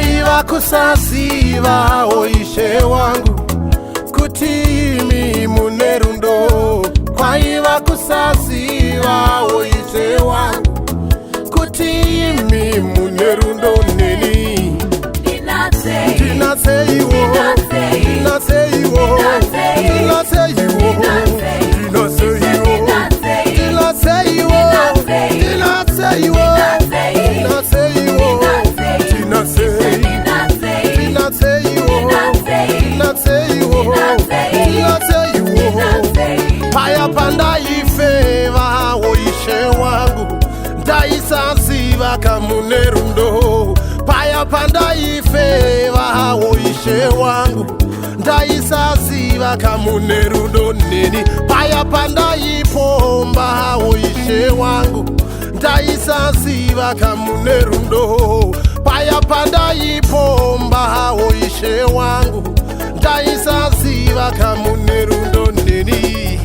kwaiva kusaziva oishe wangu kuti imi mune rundo. Kwaiva kusaziva oishe wangu kuti imi mune rundo neni. Ndinaseiwo paya pandaifeva oishe wangu ndaisaziva kamune rundo. Paya pandaifeva oishe wangu ndaisaziva kamune rundo neni. Paya pandaipomba oishe wangu ndaisaziva kamune rundo. Paya pandaipomba oishe wangu ndaisaziva kamune rundo neni.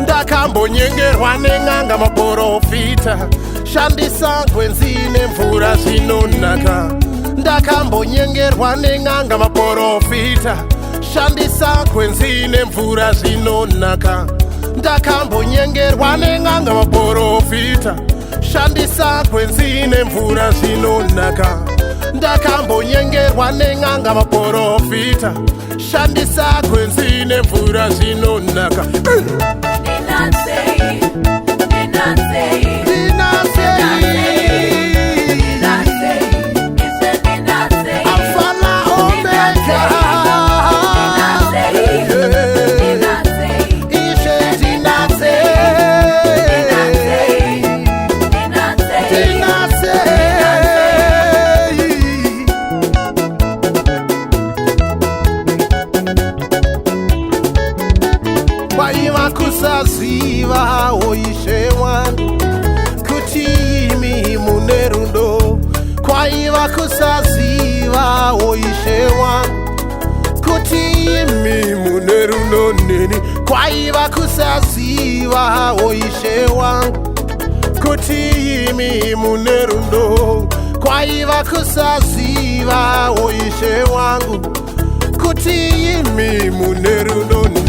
Ndakambonyengerwa neng'anga maprofita shandisa nkwenzi nemvura zvinonaka. Ndakambonyengerwa neng'anga maprofita shandisa nkwenzi nemvura zvinonaka. Ndakambonyengerwa neng'anga maprofita shandisa nkwenzi nemvura zvinonaka. Ndakambonyengerwa neng'anga maprofita shandisa nkwenzi nemvura zvinonaka. Kwaiva kusaziva oishe wangu kuti imi mune rundo. Kwaiva kusaziva oishe wangu kuti imi mune rundo neni. Kwaiva kusaziva oishe wangu kuti imi mune rundo. Kwaiva kusaziva oishe wangu kuti imi mune rundo neni.